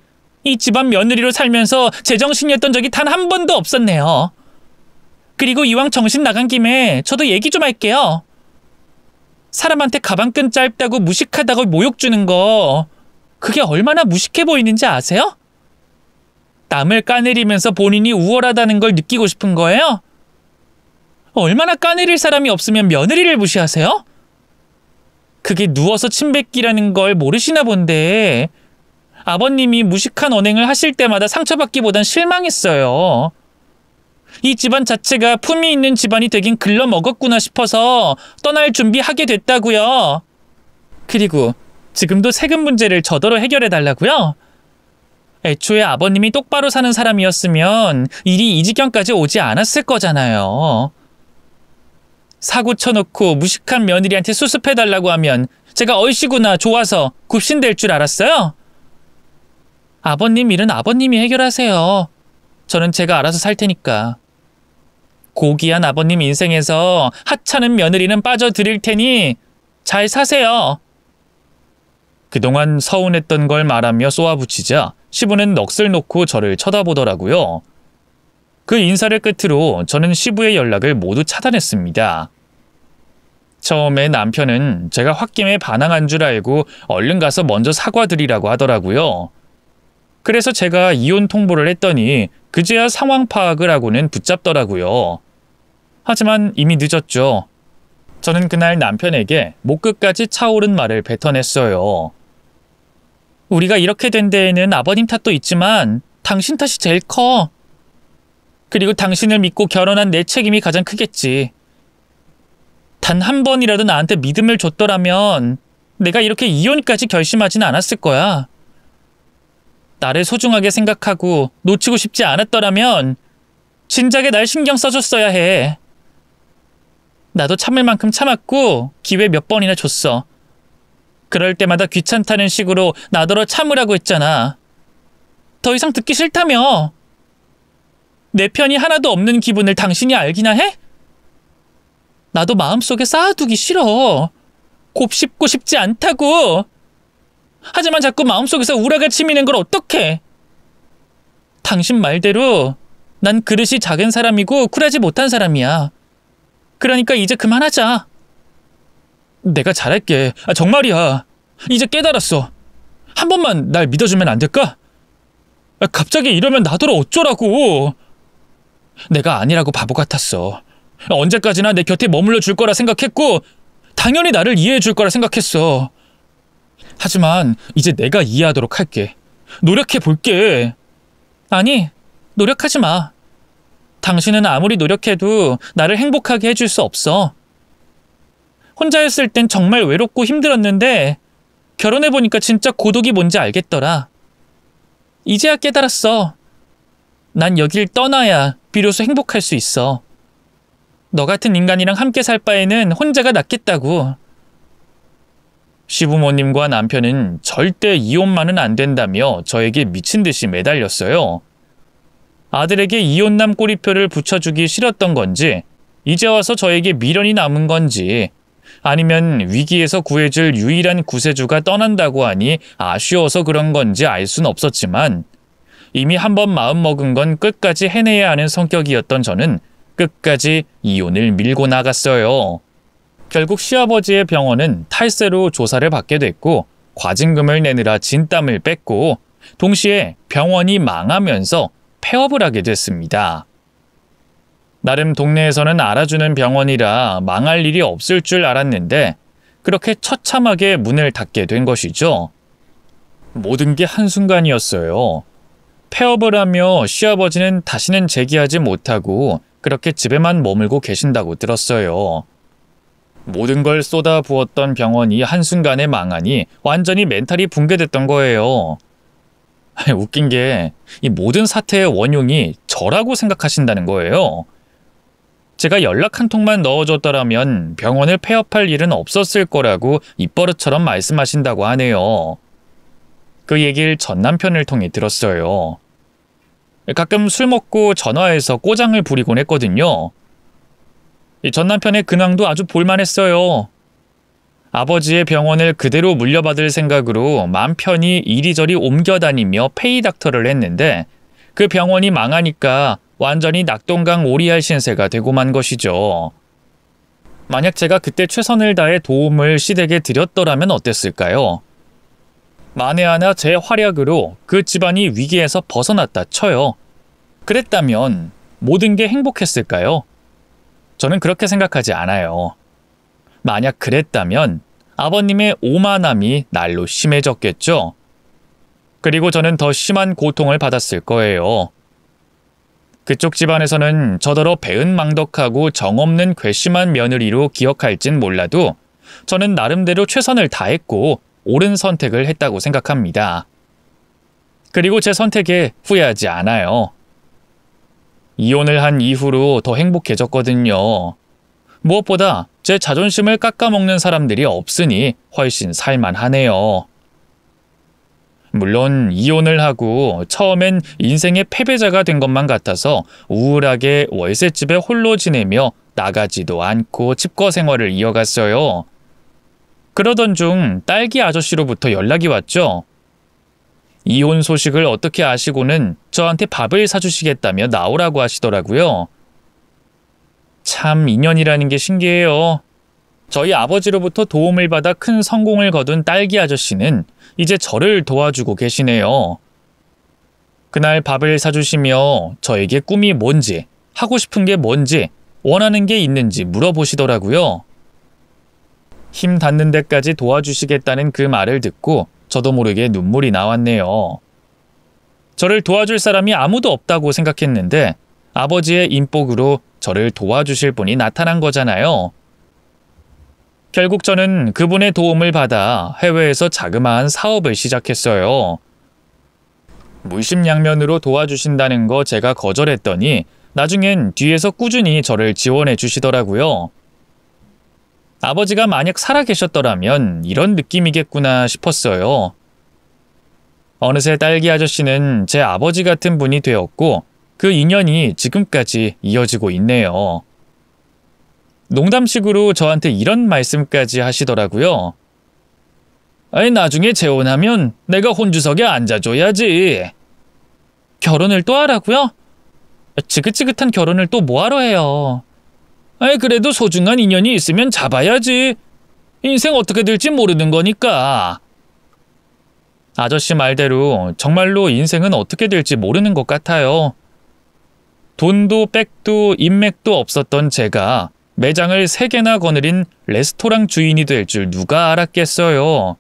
이 집안 며느리로 살면서 제정신이었던 적이 단 한 번도 없었네요. 그리고 이왕 정신 나간 김에 저도 얘기 좀 할게요. 사람한테 가방끈 짧다고 무식하다고 모욕 주는 거, 그게 얼마나 무식해 보이는지 아세요? 남을 까내리면서 본인이 우월하다는 걸 느끼고 싶은 거예요? 얼마나 까내릴 사람이 없으면 며느리를 무시하세요? 그게 누워서 침 뱉기라는 걸 모르시나 본데 아버님이 무식한 언행을 하실 때마다 상처받기보단 실망했어요. 이 집안 자체가 품이 있는 집안이 되긴 글러먹었구나 싶어서 떠날 준비하게 됐다고요. 그리고 지금도 세금 문제를 저더러 해결해달라고요? 애초에 아버님이 똑바로 사는 사람이었으면 일이 이 지경까지 오지 않았을 거잖아요. 사고 쳐놓고 무식한 며느리한테 수습해달라고 하면 제가 얼씨구나 좋아서 굽신될 줄 알았어요? 아버님 일은 아버님이 해결하세요. 저는 제가 알아서 살 테니까. 고귀한 아버님 인생에서 하찮은 며느리는 빠져드릴 테니 잘 사세요. 그동안 서운했던 걸 말하며 쏘아붙이자 시부는 넋을 놓고 저를 쳐다보더라고요. 그 인사를 끝으로 저는 시부의 연락을 모두 차단했습니다. 처음에 남편은 제가 홧김에 반항한 줄 알고 얼른 가서 먼저 사과드리라고 하더라고요. 그래서 제가 이혼 통보를 했더니 그제야 상황 파악을 하고는 붙잡더라고요. 하지만 이미 늦었죠. 저는 그날 남편에게 목 끝까지 차오른 말을 뱉어냈어요. 우리가 이렇게 된 데에는 아버님 탓도 있지만 당신 탓이 제일 커. 그리고 당신을 믿고 결혼한 내 책임이 가장 크겠지. 단 한 번이라도 나한테 믿음을 줬더라면 내가 이렇게 이혼까지 결심하진 않았을 거야. 나를 소중하게 생각하고 놓치고 싶지 않았더라면 진작에 날 신경 써줬어야 해. 나도 참을 만큼 참았고 기회 몇 번이나 줬어. 그럴 때마다 귀찮다는 식으로 나더러 참으라고 했잖아. 더 이상 듣기 싫다며. 내 편이 하나도 없는 기분을 당신이 알기나 해? 나도 마음속에 쌓아두기 싫어. 곱씹고 싶지 않다고. 하지만 자꾸 마음속에서 우라가 치미는 걸 어떡해. 당신 말대로 난 그릇이 작은 사람이고 쿨하지 못한 사람이야. 그러니까 이제 그만하자. 내가 잘할게. 정말이야. 이제 깨달았어. 한 번만 날 믿어주면 안 될까? 갑자기 이러면 나더러 어쩌라고. 내가 아니라고 바보 같았어. 언제까지나 내 곁에 머물러 줄 거라 생각했고 당연히 나를 이해해 줄 거라 생각했어. 하지만 이제 내가 이해하도록 할게. 노력해 볼게. 아니, 노력하지 마. 당신은 아무리 노력해도 나를 행복하게 해줄 수 없어. 혼자였을 땐 정말 외롭고 힘들었는데 결혼해보니까 진짜 고독이 뭔지 알겠더라. 이제야 깨달았어. 난 여길 떠나야 비로소 행복할 수 있어. 너 같은 인간이랑 함께 살 바에는 혼자가 낫겠다고. 시부모님과 남편은 절대 이혼만은 안 된다며 저에게 미친 듯이 매달렸어요. 아들에게 이혼남 꼬리표를 붙여주기 싫었던 건지, 이제 와서 저에게 미련이 남은 건지, 아니면 위기에서 구해줄 유일한 구세주가 떠난다고 하니 아쉬워서 그런 건지 알 순 없었지만 이미 한번 마음먹은 건 끝까지 해내야 하는 성격이었던 저는 끝까지 이혼을 밀고 나갔어요. 결국 시아버지의 병원은 탈세로 조사를 받게 됐고 과징금을 내느라 진땀을 뺐고 동시에 병원이 망하면서 폐업을 하게 됐습니다. 나름 동네에서는 알아주는 병원이라 망할 일이 없을 줄 알았는데 그렇게 처참하게 문을 닫게 된 것이죠. 모든 게 한순간이었어요. 폐업을 하며 시아버지는 다시는 재기하지 못하고 그렇게 집에만 머물고 계신다고 들었어요. 모든 걸 쏟아부었던 병원이 한순간에 망하니 완전히 멘탈이 붕괴됐던 거예요. 웃긴 게 이 모든 사태의 원흉이 저라고 생각하신다는 거예요. 제가 연락 한 통만 넣어줬더라면 병원을 폐업할 일은 없었을 거라고 입버릇처럼 말씀하신다고 하네요. 그 얘기를 전 남편을 통해 들었어요. 가끔 술 먹고 전화해서 꼬장을 부리곤 했거든요. 전 남편의 근황도 아주 볼만했어요. 아버지의 병원을 그대로 물려받을 생각으로 맘 편히 이리저리 옮겨다니며 페이닥터를 했는데 그 병원이 망하니까 완전히 낙동강 오리알 신세가 되고 만 것이죠. 만약 제가 그때 최선을 다해 도움을 시댁에 드렸더라면 어땠을까요? 만에 하나 제 활약으로 그 집안이 위기에서 벗어났다 쳐요. 그랬다면 모든 게 행복했을까요? 저는 그렇게 생각하지 않아요. 만약 그랬다면 아버님의 오만함이 날로 심해졌겠죠. 그리고 저는 더 심한 고통을 받았을 거예요. 그쪽 집안에서는 저더러 배은망덕하고 정없는 괘씸한 며느리로 기억할진 몰라도 저는 나름대로 최선을 다했고 옳은 선택을 했다고 생각합니다. 그리고 제 선택에 후회하지 않아요. 이혼을 한 이후로 더 행복해졌거든요. 무엇보다 제 자존심을 깎아먹는 사람들이 없으니 훨씬 살만하네요. 물론 이혼을 하고 처음엔 인생의 패배자가 된 것만 같아서 우울하게 월세집에 홀로 지내며 나가지도 않고 집거 생활을 이어갔어요. 그러던 중 딸기 아저씨로부터 연락이 왔죠. 이혼 소식을 어떻게 아시고는 저한테 밥을 사주시겠다며 나오라고 하시더라고요. 참 인연이라는 게 신기해요. 저희 아버지로부터 도움을 받아 큰 성공을 거둔 딸기 아저씨는 이제 저를 도와주고 계시네요. 그날 밥을 사주시며 저에게 꿈이 뭔지, 하고 싶은 게 뭔지, 원하는 게 있는지 물어보시더라고요. 힘 닿는 데까지 도와주시겠다는 그 말을 듣고 저도 모르게 눈물이 나왔네요. 저를 도와줄 사람이 아무도 없다고 생각했는데 아버지의 인복으로 저를 도와주실 분이 나타난 거잖아요. 결국 저는 그분의 도움을 받아 해외에서 자그마한 사업을 시작했어요. 물심양면으로 도와주신다는 거 제가 거절했더니 나중엔 뒤에서 꾸준히 저를 지원해 주시더라고요. 아버지가 만약 살아계셨더라면 이런 느낌이겠구나 싶었어요. 어느새 딸기 아저씨는 제 아버지 같은 분이 되었고 그 인연이 지금까지 이어지고 있네요. 농담식으로 저한테 이런 말씀까지 하시더라고요. 아이, 나중에 재혼하면 내가 혼주석에 앉아줘야지. 결혼을 또 하라고요? 지긋지긋한 결혼을 또 뭐하러 해요? 아이, 그래도 소중한 인연이 있으면 잡아야지. 인생 어떻게 될지 모르는 거니까. 아저씨 말대로 정말로 인생은 어떻게 될지 모르는 것 같아요. 돈도 백도 인맥도 없었던 제가 매장을 3개나 거느린 레스토랑 주인이 될 줄 누가 알았겠어요.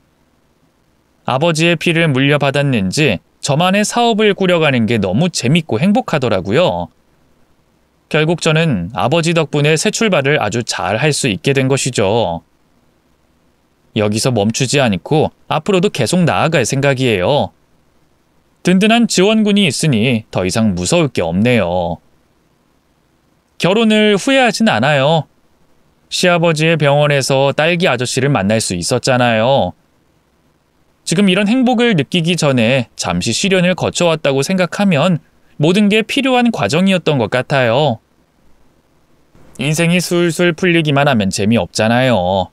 아버지의 피를 물려받았는지 저만의 사업을 꾸려가는 게 너무 재밌고 행복하더라고요. 결국 저는 아버지 덕분에 새 출발을 아주 잘 할 수 있게 된 것이죠. 여기서 멈추지 않고 앞으로도 계속 나아갈 생각이에요. 든든한 지원군이 있으니 더 이상 무서울 게 없네요. 결혼을 후회하진 않아요. 시아버지의 병원에서 딸기 아저씨를 만날 수 있었잖아요. 지금 이런 행복을 느끼기 전에 잠시 시련을 거쳐왔다고 생각하면 모든 게 필요한 과정이었던 것 같아요. 인생이 술술 풀리기만 하면 재미없잖아요.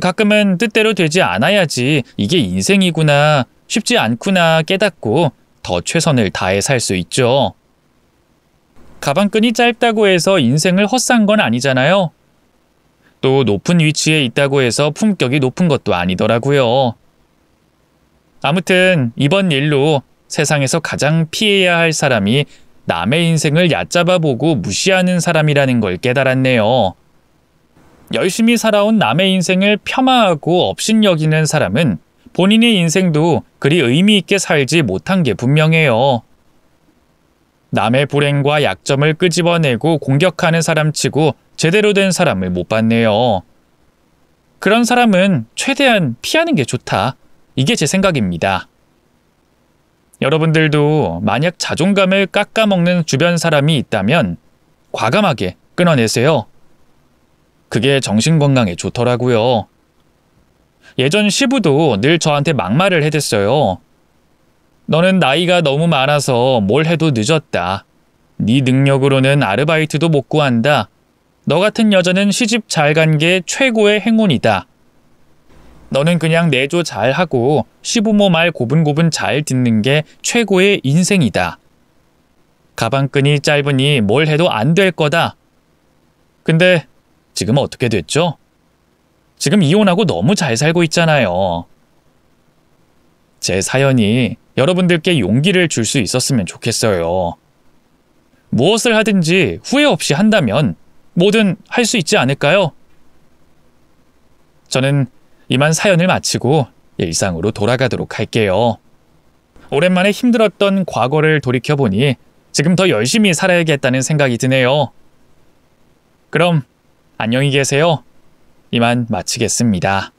가끔은 뜻대로 되지 않아야지 이게 인생이구나, 쉽지 않구나 깨닫고 더 최선을 다해 살 수 있죠. 가방끈이 짧다고 해서 인생을 헛산 건 아니잖아요. 또 높은 위치에 있다고 해서 품격이 높은 것도 아니더라고요. 아무튼 이번 일로 세상에서 가장 피해야 할 사람이 남의 인생을 얕잡아보고 무시하는 사람이라는 걸 깨달았네요. 열심히 살아온 남의 인생을 폄하하고 업신여기는 사람은 본인의 인생도 그리 의미 있게 살지 못한 게 분명해요. 남의 불행과 약점을 끄집어내고 공격하는 사람치고 제대로 된 사람을 못 봤네요. 그런 사람은 최대한 피하는 게 좋다. 이게 제 생각입니다. 여러분들도 만약 자존감을 깎아먹는 주변 사람이 있다면 과감하게 끊어내세요. 그게 정신건강에 좋더라고요. 예전 시부도 늘 저한테 막말을 해댔어요. 너는 나이가 너무 많아서 뭘 해도 늦었다. 네 능력으로는 아르바이트도 못 구한다. 너 같은 여자는 시집 잘 간 게 최고의 행운이다. 너는 그냥 내조 잘하고 시부모 말 고분고분 잘 듣는 게 최고의 인생이다. 가방끈이 짧으니 뭘 해도 안 될 거다. 근데 지금 어떻게 됐죠? 지금 이혼하고 너무 잘 살고 있잖아요. 제 사연이 여러분들께 용기를 줄 수 있었으면 좋겠어요. 무엇을 하든지 후회 없이 한다면 뭐든 할 수 있지 않을까요? 저는 이만 사연을 마치고 일상으로 돌아가도록 할게요. 오랜만에 힘들었던 과거를 돌이켜보니 지금 더 열심히 살아야겠다는 생각이 드네요. 그럼 안녕히 계세요. 이만 마치겠습니다.